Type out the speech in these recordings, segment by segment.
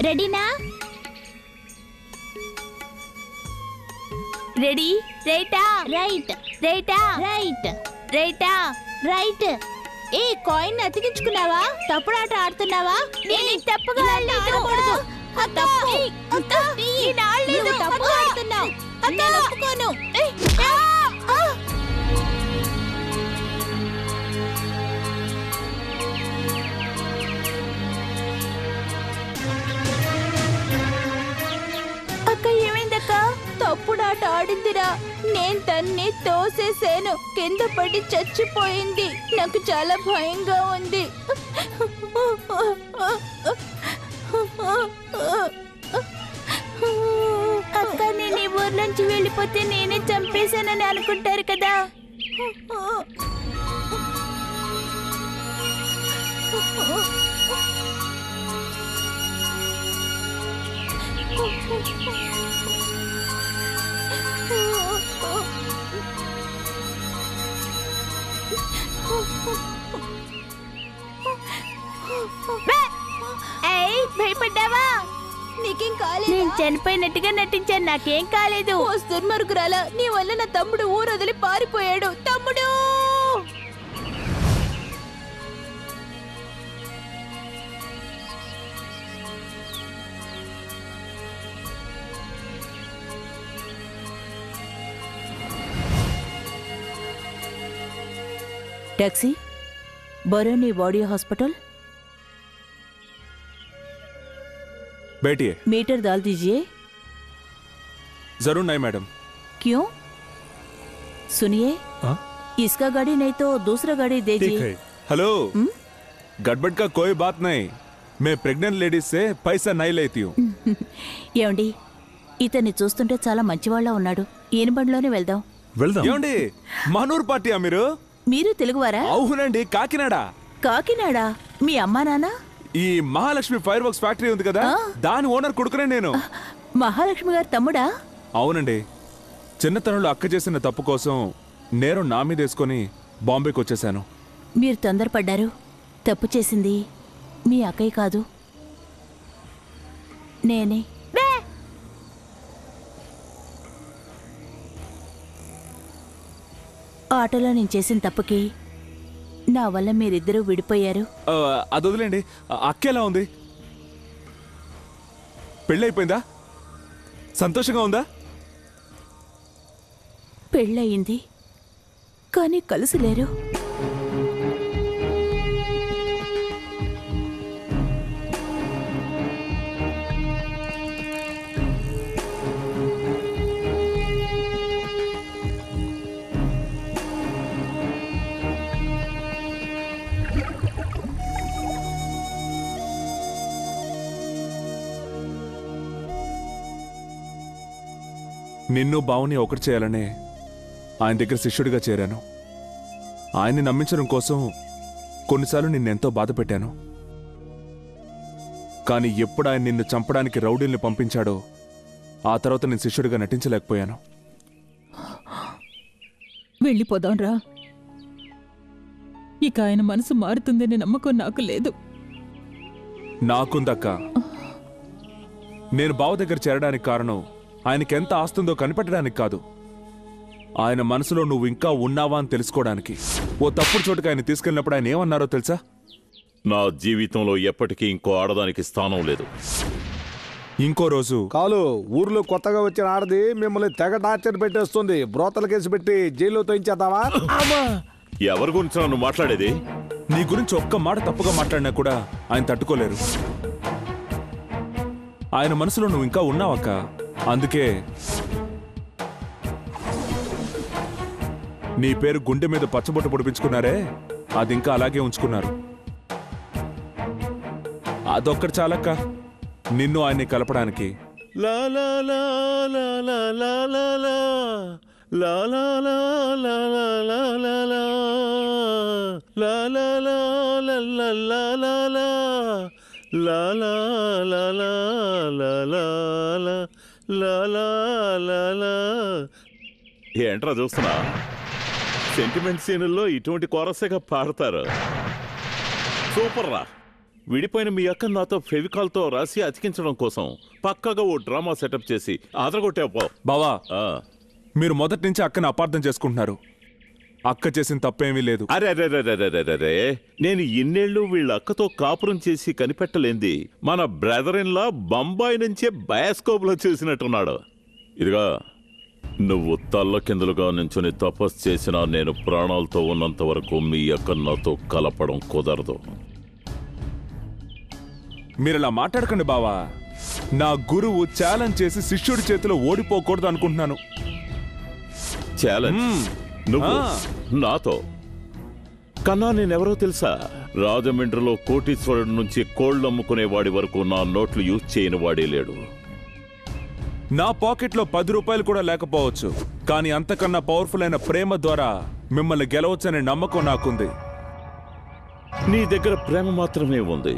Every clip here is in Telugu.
రెడీనా? రెడీ? రైటా? రైట్. రైటా? రైట్. రైటా? రైట్. ఏ కాయిన్ అతికించుకున్నావా? తప్పుడాట ఆడుతున్నావా? నేను తప్పుగా ఆడలేదు. తప్పు ఆడుతున్నావు. నేను ఒప్పుకోను. అక్క ఏమైందక్క? తప్పుడాట ఆడిందిరా. నేను తన్ని తోసేసాను. కింద పడి చచ్చిపోయింది. నాకు చాలా భయంగా ఉంది. అక్క నేను ఈ ఊరు నుంచి వెళ్ళిపోతే నేనే చంపేశానని అనుకుంటారు కదా. భయపడ్డావా? నీకేం కాలేదు. నేను చనిపోయినట్టుగా నటించాను. నాకేం కాలేదు. దుర్మార్గురాలా, నీ వల్ల నా తమ్ముడు ఊరు వదిలి పారిపోయాడు. తమ్ముడు टैक्सी बरौनी बॉडी हॉस्पिटल। बैठिए। मीटर डाल दीजिए। जरूर नहीं मैडम। क्यों? सुनिए, इसका गाड़ी नहीं तो दूसरा गाड़ी दीजिए। ठीक है। हेलो, गड़बड़ का कोई बात नहीं। मैं प्रेग्नेंट लेडीज से पैसा नहीं लेती हूँ। ఏమండి, ఇతన్ని చూస్తుంటే చాలా మంచివాళ్ళ ఉన్నాడు. ఈయన బండిలోనే వెళ్దాం. ఏమండి, మనూర్ పార్టీయా మీరు? మీరు తెలుగువారా? అవునండి, కాకినాడ. కాకినాడ? మీ అమ్మా నాన్న? ఈ మహాలక్ష్మి ఫైర్ వర్క్స్ ఫ్యాక్టరీ ఉంది కదా, దాని ఓనర్ కొడుకునే నేను. మహాలక్ష్మి గారు తమ్ముడా? అవునండి. చిన్నతనంలో అక్క చేసిన తప్పు కోసం నేరం నా మీద వేసుకొని బాంబేకి వచ్చేసాను. మీరు తొందరపడ్డారు. తప్పు చేసింది మీ అక్కయ్య కాదు, నేనే. ఆటోలో నేను చేసిన తప్పుకి నా వల్ల మీరిద్దరూ విడిపోయారు. అది వదిలేండి. అక్క ఎలా ఉంది? పెళ్ళైపోయిందా? సంతోషంగా ఉందా? పెళ్ళయింది, కానీ కలిసి లేరు. నిన్ను బావుని ఒకటి చేయాలనే ఆయన దగ్గర శిష్యుడిగా చేరాను. ఆయన్ని నమ్మించడం కోసం కొన్నిసార్లు నిన్నెంతో బాధ పెట్టాను. కానీ ఎప్పుడు ఆయన నిన్ను చంపడానికి రౌడీల్ని పంపించాడో ఆ తర్వాత నేను శిష్యుడిగా నటించలేకపోయాను. వెళ్ళిపోదాంరా. ఇక ఆయన మనసు మారుతుందనే నమ్మకం నాకు లేదు. నాకుందక్క. నేను బావ దగ్గర చేరడానికి కారణం ఆయనకెంత ఆస్తుందో కనిపెట్టడానికి కాదు, ఆయన మనసులో నువ్వు ఇంకా ఉన్నావా అని తెలుసుకోవడానికి. ఓ తప్పుడు చోటుకి ఆయన తీసుకెళ్ళినప్పుడు ఆయన ఏమన్నారో తెలుసా? నా జీవితంలో ఎప్పటికీ ఇంకో ఆడదానికి స్థానం లేదు. ఇంకో రోజు కాలు ఊర్లో కొత్తగా వచ్చిన ఆడది మిమ్మల్ని తెగ టార్చర్ పెట్టేస్తుంది. బ్రోతల కేసు పెట్టి జైల్లో తోయించేద్దావా? ఎవరి గురించి నన్ను మాట్లాడేది? నీ గురించి ఒక్క మాట తప్పుగా మాట్లాడినా కూడా ఆయన తట్టుకోలేరు. ఆయన మనసులో నువ్వు ఇంకా ఉన్నావక్క. అందుకే నీ పేరు గుండె మీద పచ్చబొట్టు పొడిపించుకున్నారే, అది ఇంకా అలాగే ఉంచుకున్నారు. అదొక్కటి చాలక్క నిన్ను ఆయన్ని కలపడానికి. ఏంట్రా చూస్తున్నా? సెంటిమెంట్ సీనుల్లో ఇటువంటి కోరసగా పాడతారు. సూపర్ రా. విడిపోయిన మీ అక్క నాతో ఫెవికాల్తో రాసి అతికించడం కోసం పక్కగా ఓ డ్రామా సెటప్ చేసి ఆదరగొట్టావు. బావా, మీరు మొదటి నుంచి అక్కని అపార్థం చేసుకుంటున్నారు. అక్క చేసిన తప్పేమీ లేదు. అరే, నేను ఇన్నేళ్లు వీళ్ళ అక్కతో కాపురం చేసి కనిపెట్టలేంది మన బ్రదర్ ఇన్ లా బొంబాయి నుంచే బయాస్కోప్ లో చూసినట్టున్నాడు. ఇదిగా నువ్వు తల్ల కిందలుగా నుంచుని తపస్సు చేసినా నేను ప్రాణాలతో ఉన్నంత వరకు మీ అక్క నాతో కలపడం కుదరదు. మీరిలా మాట్లాడకండి బావా. నా గురువు ఛాలెంజ్ చేసి శిష్యుడి చేతిలో ఓడిపోకూడదు అనుకుంటున్నాను. ఛాలెంజ్? నువ్వు నాతో? కన్నా నేనెవరో తెలుసా? రాజమండ్రిలో కోటీశ్వరుడి నుంచి కోళ్లు అమ్ముకునేవాడి వరకు నా నోట్లు యూజ్ చేయని వాడే లేడు. నా పాకెట్లో 10 రూపాయలు కూడా లేకపోవచ్చు, కానీ అంతకన్నా పవర్ఫుల్ అయిన ప్రేమ ద్వారా మిమ్మల్ని గెలవచ్చనే నమ్మకం నాకుంది. నీ దగ్గర ప్రేమ మాత్రమే ఉంది,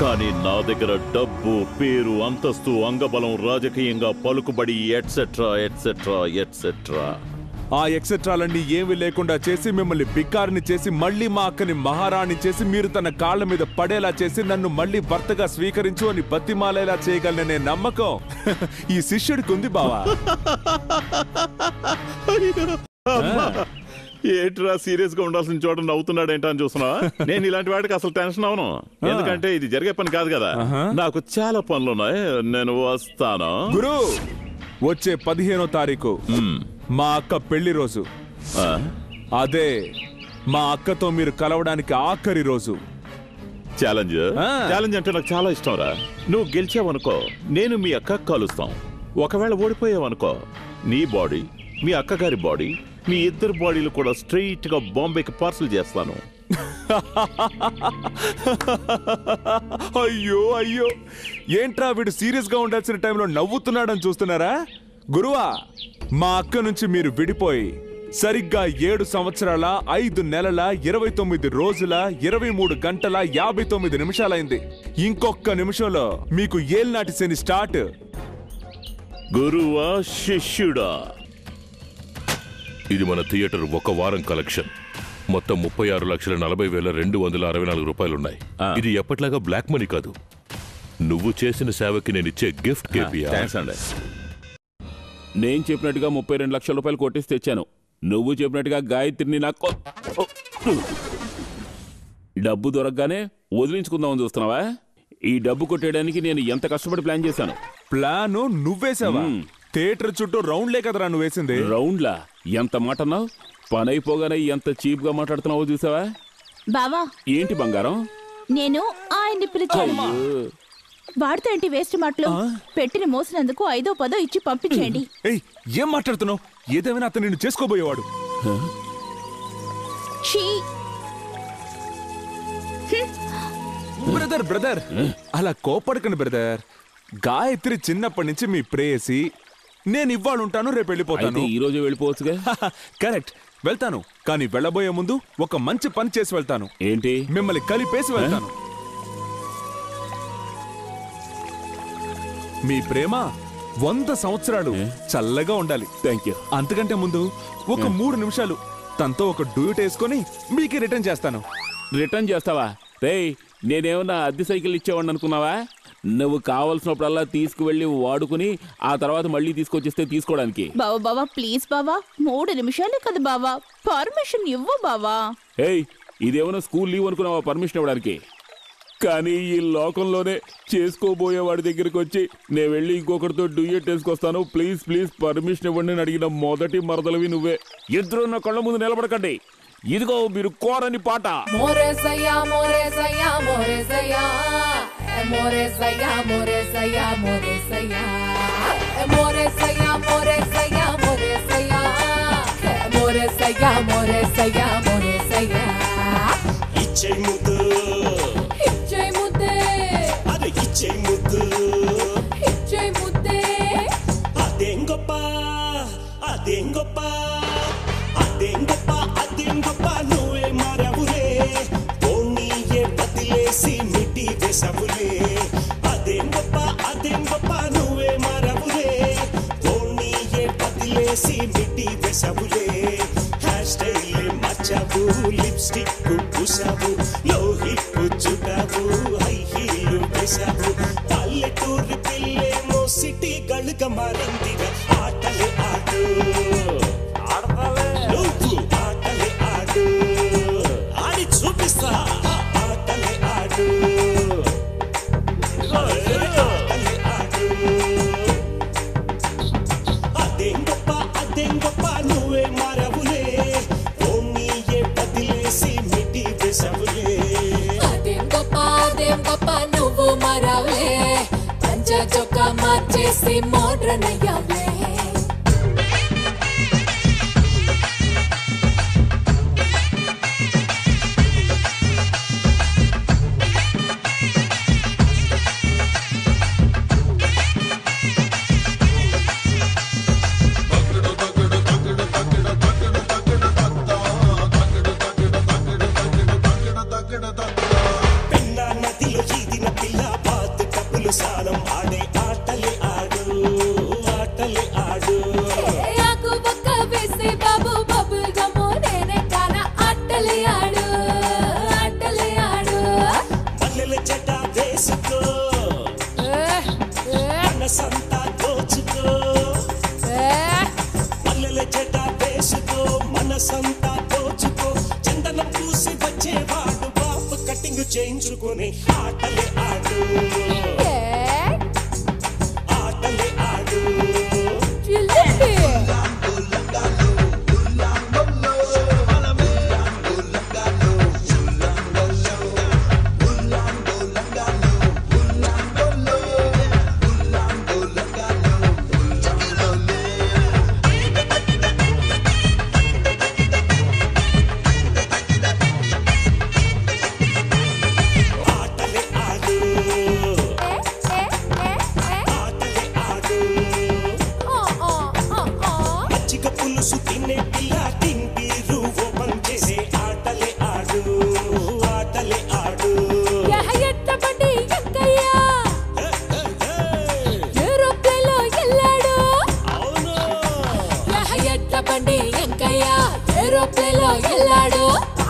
కానీ నా దగ్గర డబ్బు, పేరు, అంతస్తు, అంగబలం, రాజకీయంగా పలుకుబడి ఎట్సెట్రా ఎట్సెట్రా ఎట్సెట్రా. ఆ ఎక్సెట్రాలన్నీ ఏమీ లేకుండా చేసి మిమ్మల్ని బిక్కారిని చేసి మళ్ళీ మా అక్కని మహారాణి చేసి మీరు తన కాళ్ల మీద పడేలా చేసి నన్ను మళ్ళీ భర్తగా స్వీకరించు అని బతిమాలేలా చేయగలననే నమ్మకం ఈ శిష్యుడికి ఉంది బావా. ఏట్రా సీరియస్ గా ఉండాల్సిన చోట నవ్వుతున్నాడేంటా అని చూస్తున్నా? నేను ఇలాంటి వాడికి అసలు టెన్షన్ అవను, ఎందుకంటే ఇది జరిగే పని కాదు కదా. నాకు చాలా పనులున్నాయి, నేను వస్తాను. గురు, వచ్చే 15వ తారీఖు మా అక్క పెళ్లి రోజు. అదే మా అక్కతో మీరు కలవడానికి ఆఖరి రోజు. ఛాలెంజ్? ఛాలెంజ్ అంటే నాకు చాలా ఇష్టం రా. నువ్వు గెలిచావనుకో నేను మీ అక్క కలుస్తాం. ఒకవేళ ఓడిపోయావనుకో నీ బాడీ, మీ అక్కగారి బాడీ, మీ ఇద్దరు బాడీలు కూడా స్ట్రైట్ గా బాంబేకి పార్సల్ చేస్తాను. అయ్యో అయ్యో, ఏంట్రా వీడు సీరియస్ గా ఉండాల్సిన టైంలో నవ్వుతున్నాడని చూస్తున్నారా? గురువా, మా అక్క నుంచి మీరు విడిపోయి సరిగ్గా 7 సంవత్సరాల 5 నెలల 29 రోజుల 23 గంటల 59 నిమిషాలైంది. ఇంకొక నిమిషంలో మీకు ఏల్నాటి శని స్టార్ట్. గురువా శిష్యుడా? ఇది మన థియేటర్ 1 వారం కలెక్షన్. మొత్తం 36,40,264 రూపాయలున్నాయి. ఇది ఎప్పట్లాగా బ్లాక్ మనీ కాదు, నువ్వు చేసిన సేవకి నేను ఇచ్చే గిఫ్ట్. నేను చెప్పినట్టుగా 32 లక్షల రూపాయలు కొట్టేసి తెచ్చాను. నువ్వు చెప్పినట్టుగా గాయత్రిని నాకు డబ్బు దొరకగానే వదిలించుకుందామని చూస్తున్నావా? ఈ డబ్బు కొట్టేయడానికి నేను ఎంత కష్టపడి ప్లాన్ చేశాను. ప్లాను నువ్వేసావా? థియేటర్ చుట్టూ రౌండ్లే కదరా నువ్వు వేసింది. రౌండ్లా? ఎంత మాట అన్నావు? పని అయిపోగానే ఎంత చీప్ గా మాట్లాడుతున్నావో చూసావా? బావా, ఏంటి బంగారం? నేను ఆయన్ని పిలిచాను. వాడితో ఏంటి వేస్ట్ మాటలు? పెట్టిన మోసినందుకు 5ో 10 ఇచ్చి పంపించేయండి. ఏం మాట్లాడుతున్నావు? ఏదేమైనా అతను నిన్ను చేసుకోబోయేవాడు. బ్రదర్ బ్రదర్, అలా కోపడకండి బ్రదర్. గాయత్రి చిన్నప్పటి నుంచి మీ ప్రేయసి. నేను ఇవాళ ఉంటాను, రేపు వెళ్ళిపోతాను. ఈ రోజు వెళ్ళిపోవచ్చుగా? కరెక్ట్, వెళ్తాను. కానీ వెళ్ళబోయే ముందు ఒక మంచి పని చేసి వెళ్తాను. ఏంటి? మిమ్మల్ని కలిపేసి వెళ్తాను. మీ ప్రేమ 100 సంవత్సరాలు చల్లగా ఉండాలి. Thank you. అంతకంటే ముందు ఒక 3 నిమిషాలు తనతో ఒక డ్యూట్ వేసుకొని మీకు రిటర్న్ చేస్తాను. రిటర్న్ చేస్తావా? రేయ్, నేనేమన్నా అద్దె సైకిల్ ఇచ్చేవాడిని అనుకున్నావా? నువ్వు కావలసినప్పుడల్లా తీసుకువెళ్ళి వాడుకుని ఆ తర్వాత మళ్ళీ తీసుకొచ్చిస్తే తీసుకోవడానికి. బావా బావా ప్లీజ్ బావా, 3 నిమిషాలే కదా బావా, పర్మిషన్ ఇవ్వు బావా. ఏయ్, ఇదేమన్నా స్కూల్ లీవ్ అనుకున్నావా పర్మిషన్ ఇవ్వడానికి? కానీ ఈ లోకంలోనే చేసుకోబోయే వాడి దగ్గరికి వచ్చి నేను వెళ్ళి ఇంకొకరితో డ్యూయట్ వేసుకొస్తాను, ప్లీజ్ ప్లీజ్ పర్మిషన్ ఇవ్వండి అని అడిగిన మొదటి మరదలవి నువ్వే. ఇద్దరు నా కళ్ళ ముందు నిలబడకండి. ఇదిగో మీరు కోరని పాట. మోరేసయ్యా మోరేసయ్యా మోరేసయ్యా మోరేసయ్యా మోరేసయ్యా మోరేసయ్యా మోరేసయ్యా మోరేసయ్యా మోరేసయ్యా మోరేసయ్యా మోరేసయ్యా మోరేసయ్యా ఇచ్చే ముద్దు ఇచ్చే ముద్దే అదే ఇచ్చే ముద్దు ఇచ్చే ముద్దే అదేం గొప్ప అదేం గొప్ప అదేం గొప్ప అదేం గొప్ప నువ్వే మారవులే పోనీయే బదిలేసి మిటి వేసవులే అదేం గొప్ప నువ్వే మారవులే పోనీయే బదిలేసి మిటి వేసవులే హ్యాష్ స్టైల్ మచ్చవు లిప్స్టిక్ పూసావు లోహిప్ చుటావు హై చేశావు పల్లెటూరి పిల్లేమో సిటీ గళ్ళుగా మారిందిగా ఆటలే ఆడు నువ్వు ఆటలే ఆడు ఆడి చూపిస్తా ఆటలే ఆడు ఆటలే ఆడు అదేం గొప్ప నువ్వే మారవులే ఓణీయే బదిలేసి మిటి వేసవులే అదేం గొప్ప నువ్వు మరవలే పంచ చొక్క మార్చేసి మోడ్రన్ అయ్యావులే పెన్నా నదిలో ఈదిన పిల్ల బాతు కప్పులు సానం ఆడే ఆటలే ఆడు ఆటలే ఆడు ఆకు పక్క వేసే బాబు బబుల్ గము నేనే కాన ఆటలే ఆడు ఆటలే ఆడు మల్లెల జట వేసుకో మనసంతా దోచుకో మల్లెల జట వేసుకో మనసంతా దోచుకో చందనం పూసి వచ్చేవాడు బాపు కటింగ్ చేయించుకొని ఆటలే ఆడు ఆటలే ఆడు చిల్లండి ఆటలే ఆడు ఆటలే ఆడు మజ్జిగ పులుసు తినే పిల్ల టింబీరు ఓపెన్ చేసే ఆటలే ఆడు ఆటలే ఆడు ఎట్టబడి ఎక్కయ్యా ఏరోప్లేన్లో వెళ్ళాడు అవును ఎట్టబండి ఎంకయ్యా ఏరోప్లేన్లో వెళ్ళాడు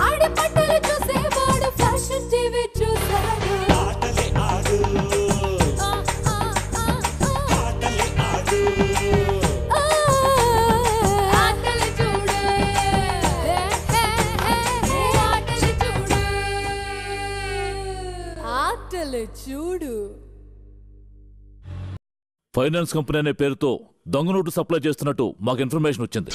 ఆడి పట్టలు చూసేవాడు ఫ్యాషన్ టీవీ చూశాడు ఆటలే ఆడు ఆటలే ఆడు ఆటలు చూడు ఆటలు చూడు ఆటలు చూడు ఫైనాన్స్ కంపెనీ అనే పేరుతో దొంగ నోటు సప్లై చేస్తున్నట్టు మాకు ఇన్ఫర్మేషన్ వచ్చింది.